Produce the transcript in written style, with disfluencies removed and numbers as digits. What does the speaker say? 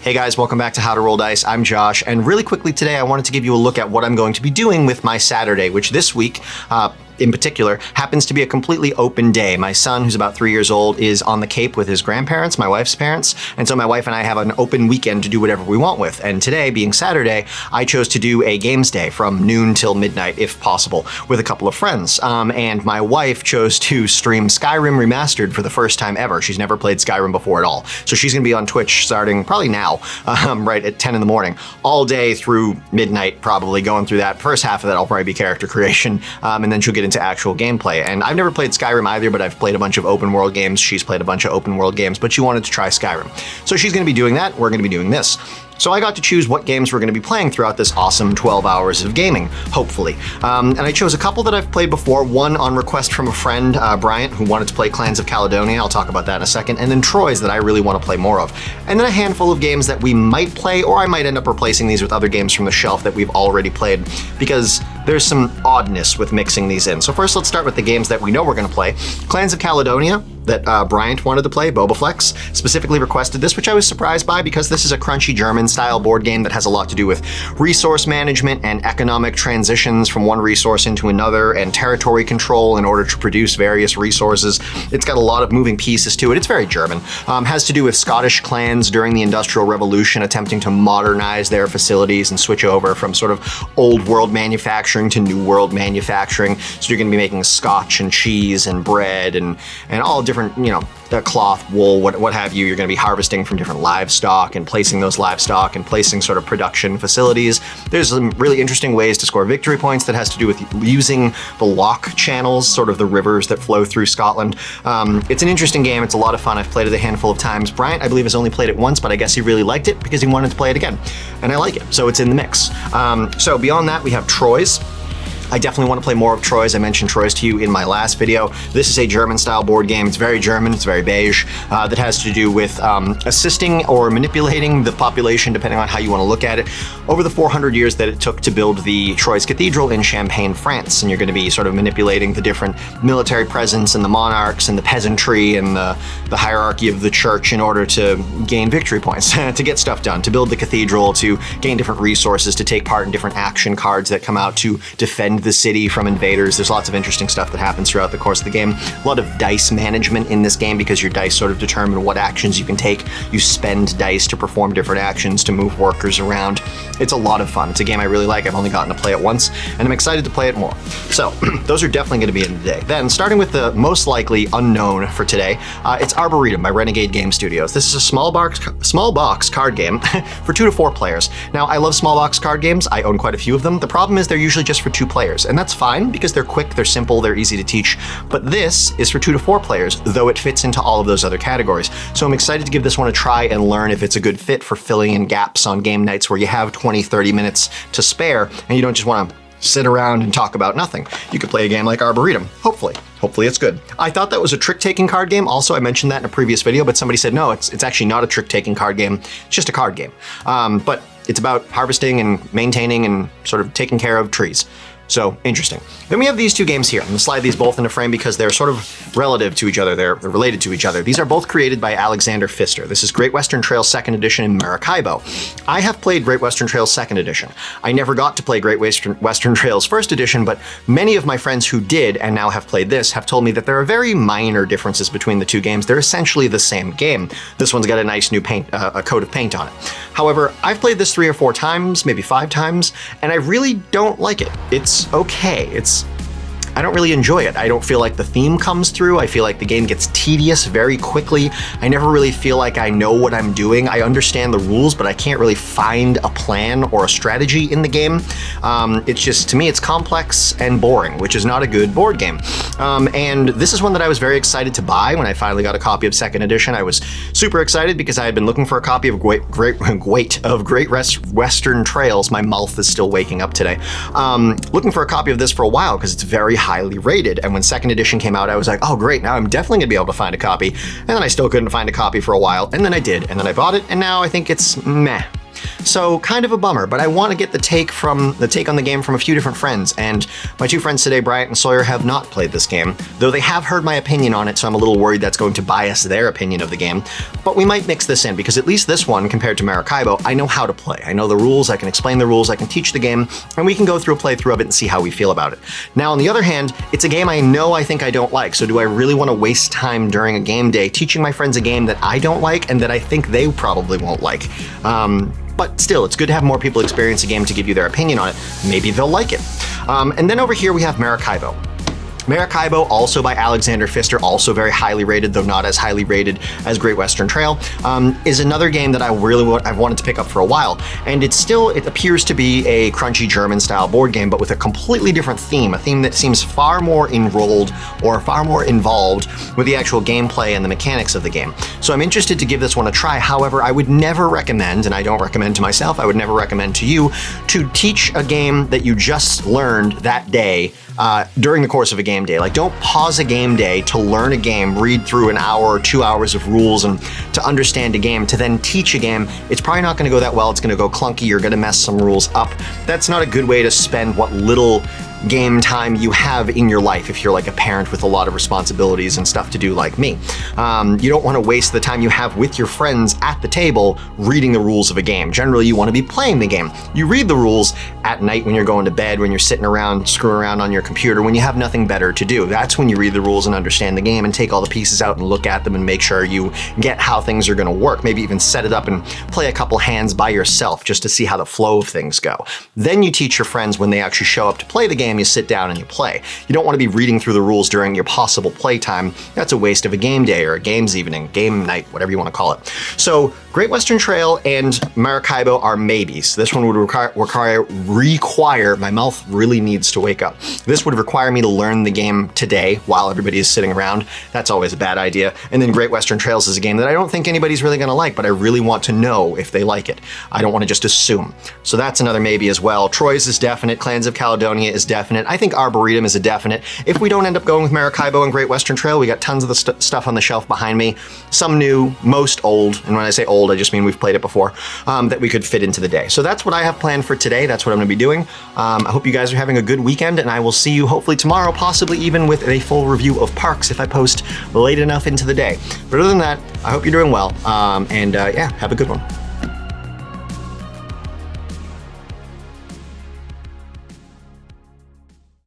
Hey guys, welcome back to How to Roll Dice. I'm Josh, and really quickly today I wanted to give you a look at what I'm going to be doing with my Saturday, which this week, in particular, happens to be a completely open day. My son, who's about 3 years old, is on the Cape with his grandparents, my wife's parents, and so my wife and I have an open weekend to do whatever we want with. And today, being Saturday, I chose to do a games day from noon till midnight, if possible, with a couple of friends. And my wife chose to stream Skyrim Remastered for the first time ever. She's never played Skyrim before at all. So she's going to be on Twitch starting probably now, right at 10 in the morning, all day through midnight, probably going through that. First half of that will probably be character creation, and then she'll get into actual gameplay. And I've never played Skyrim either, but I've played a bunch of open world games. She's played a bunch of open world games, but she wanted to try Skyrim. So she's going to be doing that. We're going to be doing this. So I got to choose what games we're going to be playing throughout this awesome 12 hours of gaming, hopefully. And I chose a couple that I've played before, one on request from a friend, Bryant, who wanted to play Clans of Caledonia. I'll talk about that in a second. And then Troy's that I really want to play more of. And then a handful of games that we might play, or I might end up replacing these with other games from the shelf that we've already played, because there's some oddness with mixing these in. So first, let's start with the games that we know we're going to play. Clans of Caledonia, that Bryant wanted to play, Bobaflex, specifically requested this, which I was surprised by because this is a crunchy German-style board game that has a lot to do with resource management and economic transitions from one resource into another and territory control in order to produce various resources. It's got a lot of moving pieces to it. It's very German. Has to do with Scottish clans during the Industrial Revolution attempting to modernize their facilities and switch over from sort of old world manufacturing to new world manufacturing. So you're going to be making scotch and cheese and bread and all different, cloth, wool, what have you. You're going to be harvesting from different livestock and placing those livestock and placing sort of production facilities. There's some really interesting ways to score victory points that has to do with using the lock channels, sort of the rivers that flow through Scotland. It's an interesting game. It's a lot of fun. I've played it a handful of times. Bryant, I believe, has only played it once, but I guess he really liked it because he wanted to play it again. And I like it, so it's in the mix. So beyond that, we have Troy's. I definitely want to play more of Troy's. I mentioned Troy's to you in my last video. This is a German-style board game. It's very German, it's very beige, that has to do with assisting or manipulating the population, depending on how you want to look at it, over the 400 years that it took to build the Troyes Cathedral in Champagne, France. And you're going to be sort of manipulating the different military presence and the monarchs and the peasantry and the hierarchy of the church in order to gain victory points, to get stuff done, to build the cathedral, to gain different resources, to take part in different action cards that come out to defend the city from invaders. There's lots of interesting stuff that happens throughout the course of the game. A lot of dice management in this game because your dice sort of determine what actions you can take. You spend dice to perform different actions, to move workers around. It's a lot of fun. It's a game I really like. I've only gotten to play it once, and I'm excited to play it more. So those are definitely going to be in today. Then, starting with the most likely unknown for today, it's Arboretum by Renegade Game Studios. This is a small box card game for 2 to 4 players. Now, I love small box card games. I own quite a few of them. The problem is they're usually just for 2 players, and that's fine because they're quick, they're simple, they're easy to teach. But this is for 2 to 4 players, though it fits into all of those other categories. So I'm excited to give this one a try and learn if it's a good fit for filling in gaps on game nights where you have 20, 30 minutes to spare and you don't just want to sit around and talk about nothing. You could play a game like Arboretum, hopefully. Hopefully it's good. I thought that was a trick-taking card game. Also, I mentioned that in a previous video, but somebody said, no, it's actually not a trick-taking card game. It's just a card game. But it's about harvesting and maintaining and sort of taking care of trees. So, interesting. Then we have these 2 games here. I'm going to slide these both into frame because they're sort of relative to each other. They're related to each other. These are both created by Alexander Pfister. This is Great Western Trail 2nd Edition in Maracaibo. I have played Great Western Trail 2nd Edition. I never got to play Great Western Trails 1st Edition, but many of my friends who did and now have played this have told me that there are very minor differences between the 2 games. They're essentially the same game. This one's got a nice new paint, a coat of paint on it. However, I've played this 3 or 4 times, maybe 5 times, and I really don't like it. It's okay. I don't really enjoy it. I don't feel like the theme comes through. I feel like the game gets tedious very quickly. I never really feel like I know what I'm doing. I understand the rules, but I can't really find a plan or a strategy in the game. It's just, to me, it's complex and boring, which is not a good board game. And this is one that I was very excited to buy when I finally got a copy of 2nd Edition. I was super excited because I had been looking for a copy of Great Western Trails. My mouth is still waking up today. Looking for a copy of this for a while because it's very highly rated. And when 2nd Edition came out, I was like, oh great, now I'm definitely gonna be able to find a copy. And then I still couldn't find a copy for a while, and then I did, and then I bought it, and now I think it's meh. So kind of a bummer, but I want to get the take on the game from a few different friends, and my two friends today, Bryant and Sawyer, have not played this game, though they have heard my opinion on it, so I'm a little worried that's going to bias their opinion of the game. But we might mix this in, because at least this one, compared to Maracaibo, I know how to play. I know the rules, I can explain the rules, I can teach the game, and we can go through a playthrough of it and see how we feel about it. Now, on the other hand, it's a game I think I don't like, so do I really want to waste time during a game day teaching my friends a game that I don't like and that I think they probably won't like? But still, it's good to have more people experience a game to give you their opinion on it. Maybe they'll like it. And then over here we have Maracaibo. Maracaibo, also by Alexander Pfister, also very highly rated, though not as highly rated as Great Western Trail, is another game that I've wanted to pick up for a while. And it appears to be a crunchy German-style board game, but with a completely different theme, a theme that seems far more enrolled or far more involved with the actual gameplay and the mechanics of the game. So I'm interested to give this one a try. However, I would never recommend, and I don't recommend to myself, I would never recommend to you, to teach a game that you just learned that day during the course of a game day. Like, don't pause a game day to learn a game, read through an hour or 2 hours of rules and to understand a game, to then teach a game. It's probably not going to go that well. It's going to go clunky. You're going to mess some rules up. That's not a good way to spend what little game time you have in your life if you're like a parent with a lot of responsibilities and stuff to do like me. You don't want to waste the time you have with your friends at the table reading the rules of a game. Generally, you want to be playing the game. You read the rules at night when you're going to bed, when you're sitting around screwing around on your computer, when you have nothing better to do. That's when you read the rules and understand the game and take all the pieces out and look at them and make sure you get how things are going to work. Maybe even set it up and play a couple hands by yourself just to see how the flow of things go. Then you teach your friends when they actually show up to play the game. You sit down and you play. You don't want to be reading through the rules during your possible playtime. That's a waste of a game day or a games evening, game night, whatever you want to call it. So Great Western Trail and Maracaibo are maybes. This one would require, my mouth really needs to wake up. This would require me to learn the game today while everybody is sitting around. That's always a bad idea. And then Great Western Trails is a game that I don't think anybody's really going to like, but I really want to know if they like it. I don't want to just assume. So that's another maybe as well. Troyes is definite. Clans of Caledonia is definite. I think Arboretum is a definite. If we don't end up going with Maracaibo and Great Western Trail, we got tons of the stuff on the shelf behind me. Some new, most old, and when I say old, I just mean we've played it before, that we could fit into the day. So that's what I have planned for today. That's what I'm going to be doing. I hope you guys are having a good weekend, and I will see you hopefully tomorrow, possibly even with a full review of Parks if I post late enough into the day. But other than that, I hope you're doing well, and yeah, have a good one.